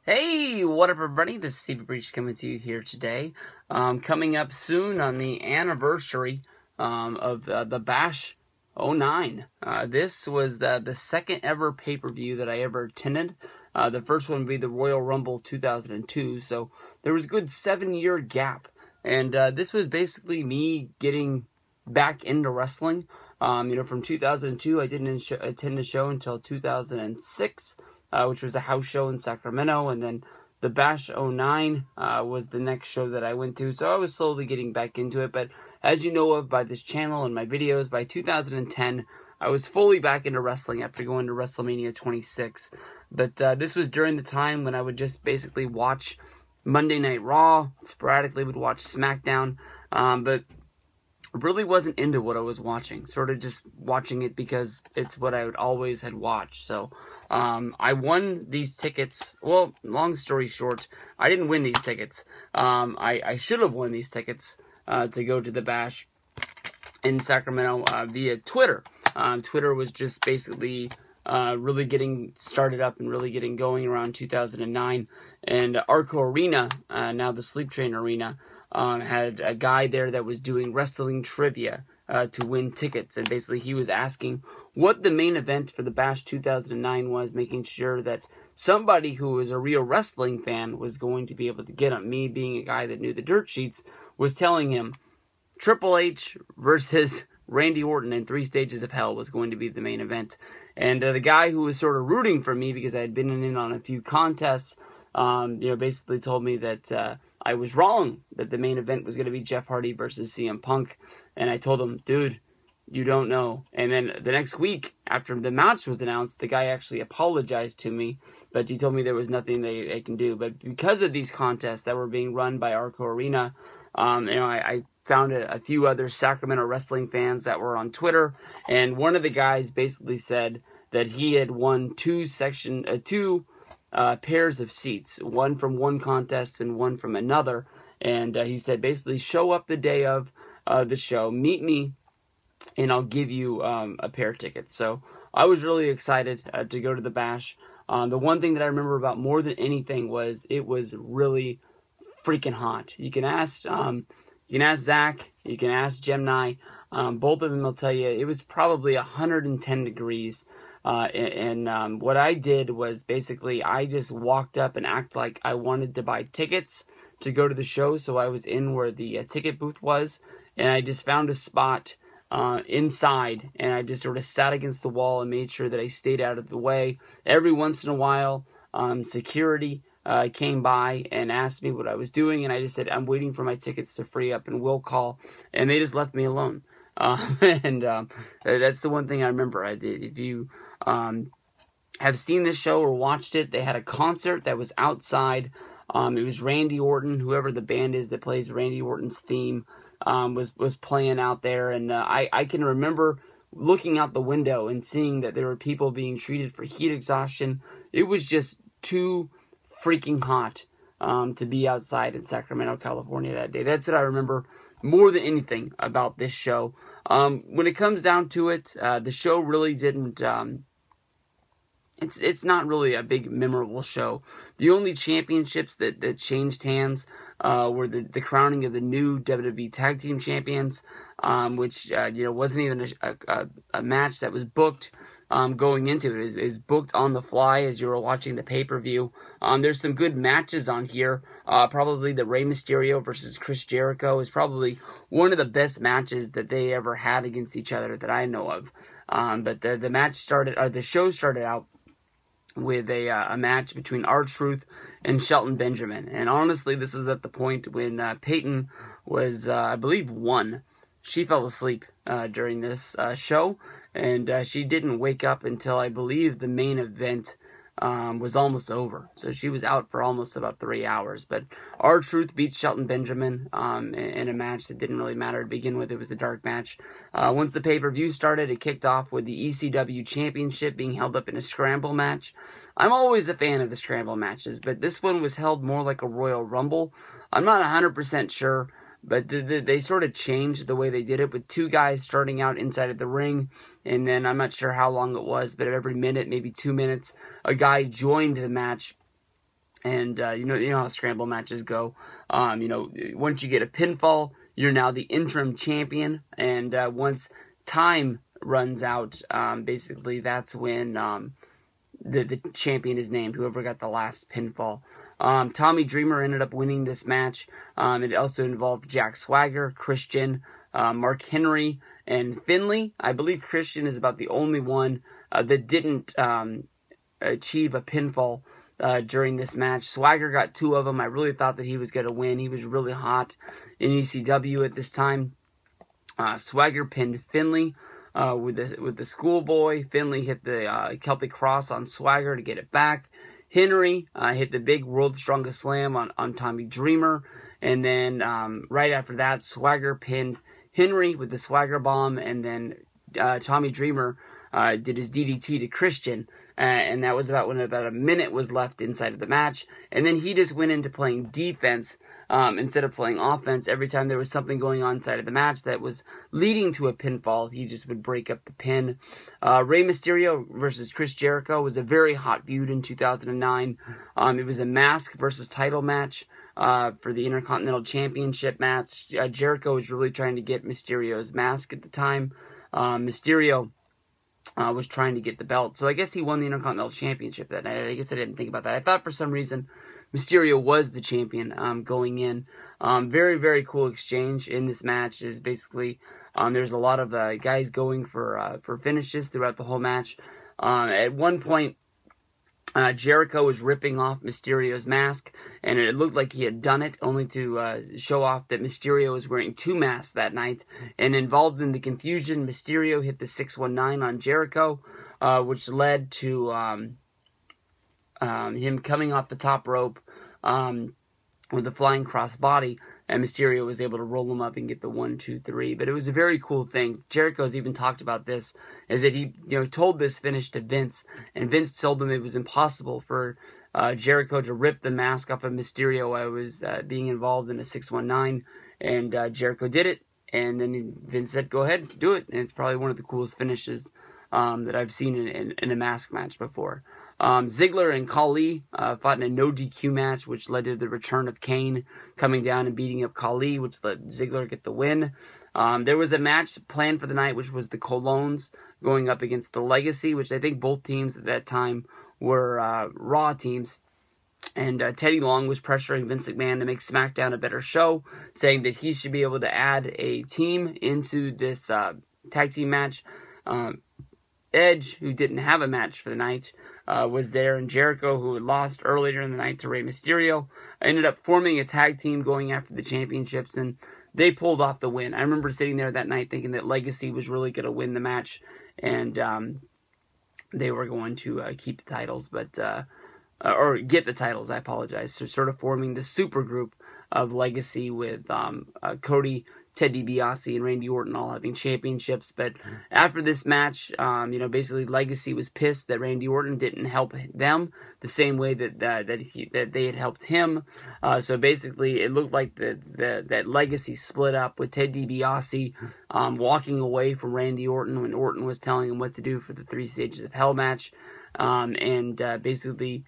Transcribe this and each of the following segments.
Hey, what up everybody? This is Steve Breach coming to you here today. Coming up soon on the anniversary of the Bash '09. This was the second ever pay-per-view that I ever attended. The first one would be the Royal Rumble 2002, so there was a good 7-year gap. And this was basically me getting back into wrestling. From 2002, I didn't attend a show until 2006. Which was a house show in Sacramento, and then the Bash '09 was the next show that I went to, so I was slowly getting back into it, but as you know of by this channel and my videos, by 2010, I was fully back into wrestling after going to WrestleMania 26, but this was during the time when I would just basically watch Monday Night Raw, sporadically would watch SmackDown, but really wasn't into what I was watching, sort of just watching it because it's what I would always had watched. So I won these tickets. Well, long story short, I didn't win these tickets. I should have won these tickets to go to the Bash in Sacramento via Twitter. Twitter was just basically really getting started up and really getting going around 2009, and Arco Arena, now the Sleep Train Arena, had a guy there that was doing wrestling trivia to win tickets, and basically he was asking what the main event for the Bash 2009 was, making sure that somebody who was a real wrestling fan was going to be able to get on. Me, being a guy that knew the dirt sheets, was telling him Triple H versus Randy Orton in 3 Stages of Hell was going to be the main event. And the guy who was sort of rooting for me because I had been in on a few contests, basically told me that I was wrong, that the main event was going to be Jeff Hardy versus CM Punk. And I told him, dude, you don't know. And then the next week, after the match was announced, the guy actually apologized to me, but he told me there was nothing they can do. But because of these contests that were being run by Arco Arena, I found a few other Sacramento wrestling fans that were on Twitter, and one of the guys basically said that he had won two pairs of seats, one from one contest and one from another, and he said basically show up the day of the show, meet me, and I'll give you a pair of tickets. So I was really excited to go to the Bash. The one thing that I remember about more than anything was it was really freaking hot. You can ask Zach, you can ask Gemini, both of them will tell you it was probably 110 degrees. What I did was basically I just walked up and acted like I wanted to buy tickets to go to the show. So I was in where the ticket booth was, and I just found a spot inside, and I just sort of sat against the wall and made sure that I stayed out of the way. Every once in a while, security came by and asked me what I was doing, and I just said, I'm waiting for my tickets to free up and we'll call, and they just left me alone. That's the one thing I remember I did. If you have seen this show or watched it, they had a concert that was outside. It was Randy Orton, whoever the band is that plays Randy Orton's theme, was playing out there, and I can remember looking out the window and seeing that there were people being treated for heat exhaustion. It was just too freaking hot to be outside in Sacramento, California that day. That's what I remember more than anything about this show. When it comes down to it, the show really didn't... It's not really a big memorable show. The only championships that changed hands were the crowning of the new WWE Tag Team Champions, which wasn't even a match that was booked going into it. It was booked on the fly as you were watching the pay-per-view. There's some good matches on here. Probably the Rey Mysterio versus Chris Jericho is probably one of the best matches that they ever had against each other that I know of. But the show started out with a match between R-Truth and Shelton Benjamin. And honestly, this is at the point when Peyton was, I believe, 1. She fell asleep during this show, and she didn't wake up until, I believe, the main event was almost over. So she was out for almost about 3 hours. But R-Truth beat Shelton Benjamin in a match that didn't really matter to begin with. It was a dark match. Once the pay-per-view started, it kicked off with the ECW Championship being held up in a scramble match. I'm always a fan of the scramble matches, but this one was held more like a Royal Rumble. I'm not 100% sure, but they sort of changed the way they did it with 2 guys starting out inside of the ring, and then I'm not sure how long it was, but every minute, maybe 2 minutes, a guy joined the match And you know how scramble matches go. Once you get a pinfall, you're now the interim champion. And once time runs out, basically that's when the champion is named, whoever got the last pinfall. Tommy Dreamer ended up winning this match. It also involved Jack Swagger, Christian, Mark Henry, and Finley. I believe Christian is about the only one that didn't achieve a pinfall during this match. Swagger got 2 of them. I really thought that he was going to win. He was really hot in ECW at this time. Swagger pinned Finley with the schoolboy. Finley hit the Celtic Cross on Swagger to get it back. Henry hit the big World's Strongest Slam on Tommy Dreamer. And then right after that, Swagger pinned Henry with the Swagger Bomb. And then Tommy Dreamer did his DDT to Christian. And that was about a minute was left inside of the match. And then he just went into playing defense instead of playing offense. Every time there was something going on inside of the match that was leading to a pinfall, he just would break up the pin. Rey Mysterio versus Chris Jericho was a very hot feud in 2009. It was a mask versus title match for the Intercontinental Championship match. Jericho was really trying to get Mysterio's mask at the time. Mysterio was trying to get the belt. So I guess he won the Intercontinental Championship that night. I guess I didn't think about that. I thought for some reason Mysterio was the champion going in. Very, very cool exchange in this match. Is basically there's a lot of guys going for finishes throughout the whole match. At one point, Jericho was ripping off Mysterio's mask, and it looked like he had done it, only to show off that Mysterio was wearing 2 masks that night. And involved in the confusion, Mysterio hit the 619 on Jericho, which led to him coming off the top rope with a flying crossbody, and Mysterio was able to roll him up and get the 1, 2, 3. But it was a very cool thing. Jericho's even talked about this, is that he told this finish to Vince, and Vince told him it was impossible for Jericho to rip the mask off of Mysterio while he was being involved in a 619, and Jericho did it, and then Vince said, go ahead, do it, and it's probably one of the coolest finishes that I've seen in a mask match before. Ziggler and Khali fought in a no DQ match, which led to the return of Kane coming down and beating up Khali, which let Ziggler get the win. There was a match planned for the night, which was the Colognes going up against the Legacy, which I think both teams at that time were Raw teams. And Teddy Long was pressuring Vince McMahon to make SmackDown a better show, saying that he should be able to add a team into this tag team match. Edge, who didn't have a match for the night, was there, and Jericho, who had lost earlier in the night to Rey Mysterio, ended up forming a tag team going after the championships, and they pulled off the win. I remember sitting there that night thinking that Legacy was really going to win the match, and they were going to keep the titles, or get the titles, I apologize. So sort of forming the super group of Legacy with Cody, Ted DiBiase, and Randy Orton all having championships. But after this match, basically Legacy was pissed that Randy Orton didn't help them the same way that they had helped him. So basically, it looked like that Legacy split up with Ted DiBiase walking away from Randy Orton when Orton was telling him what to do for the 3 Stages of Hell match, basically.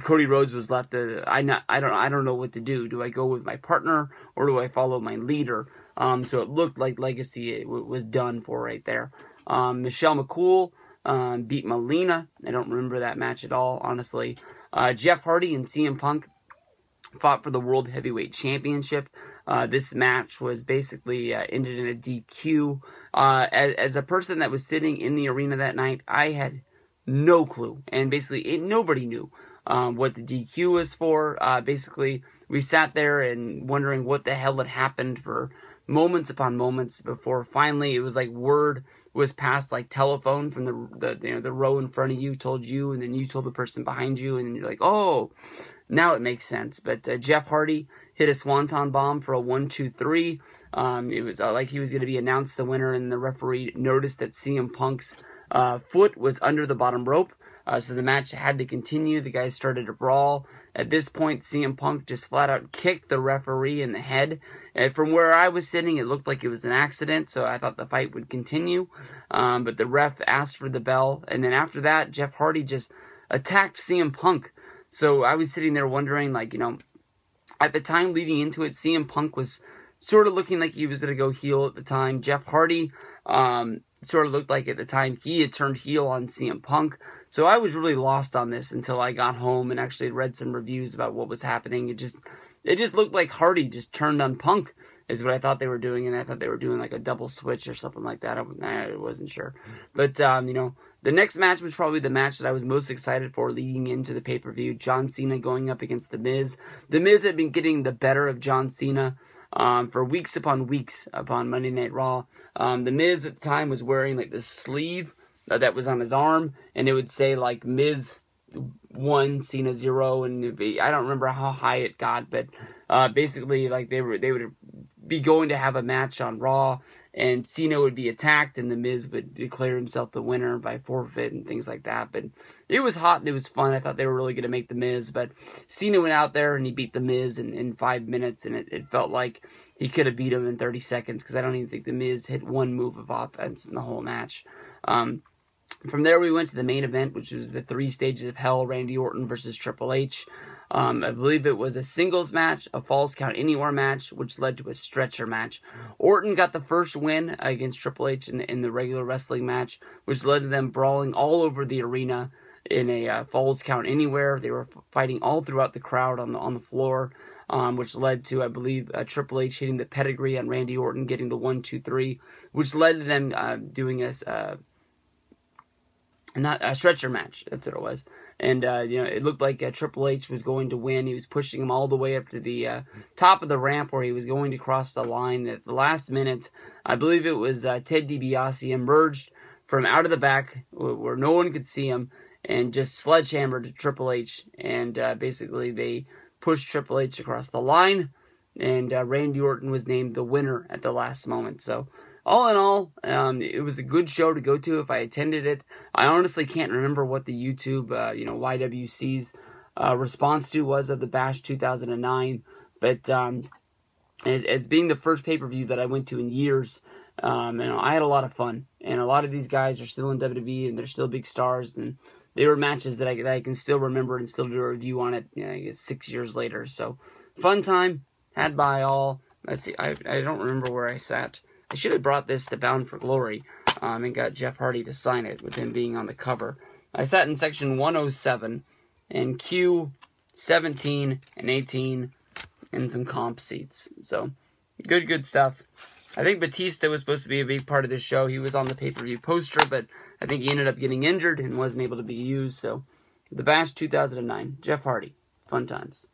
Cody Rhodes was left. I don't know what to do. Do I go with my partner or do I follow my leader? So it looked like Legacy was done for right there. Michelle McCool beat Melina. I don't remember that match at all, honestly. Jeff Hardy and CM Punk fought for the World Heavyweight Championship. This match was basically ended in a DQ. As a person that was sitting in the arena that night, I had no clue, and basically nobody knew what the DQ was for. Basically, we sat there and wondering what the hell had happened for moments upon moments before finally it was like word was passed like telephone from the row in front of you told you, and then you told the person behind you, and you're like, oh, now it makes sense. But Jeff Hardy hit a swanton bomb for a 1, 2, 3. It was like he was going to be announced the winner, and the referee noticed that CM Punk's foot was under the bottom rope, so the match had to continue. The guys started to brawl. At this point, CM Punk just flat out kicked the referee in the head. From where I was sitting, it looked like it was an accident, so I thought the fight would continue. But the ref asked for the bell, and then after that, Jeff Hardy just attacked CM Punk So I was sitting there wondering, like, you know, at the time leading into it, CM Punk was sort of looking like he was going to go heel at the time. Jeff Hardy sort of looked like at the time he had turned heel on CM Punk. So I was really lost on this until I got home and actually read some reviews about what was happening. It just looked like Hardy just turned on Punk is what I thought they were doing, and I thought they were doing like a double switch or something like that. I wasn't sure. But, you know, the next match was probably the match that I was most excited for leading into the pay-per-view. John Cena going up against The Miz. The Miz had been getting the better of John Cena for weeks upon weeks upon Monday Night Raw. The Miz at the time was wearing like this sleeve that was on his arm, and it would say like Miz 1, Cena 0, and I don't remember how high it got, but basically like they would be going to have a match on Raw, and Cena would be attacked, and The Miz would declare himself the winner by forfeit and things like that. But it was hot and it was fun. I thought they were really going to make The Miz, but Cena went out there and he beat The Miz in 5 minutes, and it felt like he could have beat him in 30 seconds, because I don't even think The Miz hit one move of offense in the whole match. From there, we went to the main event, which was the 3 Stages of Hell, Randy Orton versus Triple H. I believe it was a singles match, a Falls Count Anywhere match, which led to a stretcher match. Orton got the first win against Triple H in the regular wrestling match, which led to them brawling all over the arena in a Falls Count Anywhere. They were fighting all throughout the crowd on the floor, which led to, I believe, Triple H hitting the pedigree on Randy Orton, getting the 1, 2, 3, which led to them doing not a stretcher match. That's what it was. And, you know, it looked like Triple H was going to win. He was pushing him all the way up to the top of the ramp where he was going to cross the line. At the last minute, I believe it was Ted DiBiase emerged from out of the back where no one could see him and just sledgehammered Triple H. And basically they pushed Triple H across the line, and Randy Orton was named the winner at the last moment. So, all in all, it was a good show to go to if I attended it. I honestly can't remember what the YouTube, YWC's response to was of the Bash 2009. But as being the first pay-per-view that I went to in years, I had a lot of fun. And a lot of these guys are still in WWE, and they're still big stars. And they were matches that I can still remember and still do a review on it, I guess 6 years later. So, fun time, had by all. Let's see, I don't remember where I sat. I should have brought this to Bound for Glory and got Jeff Hardy to sign it with him being on the cover. I sat in section 107 and Q 17 and 18 and some comp seats. So, good stuff. I think Batista was supposed to be a big part of this show. He was on the pay-per-view poster, but I think he ended up getting injured and wasn't able to be used. So, the Bash 2009, Jeff Hardy. Fun times.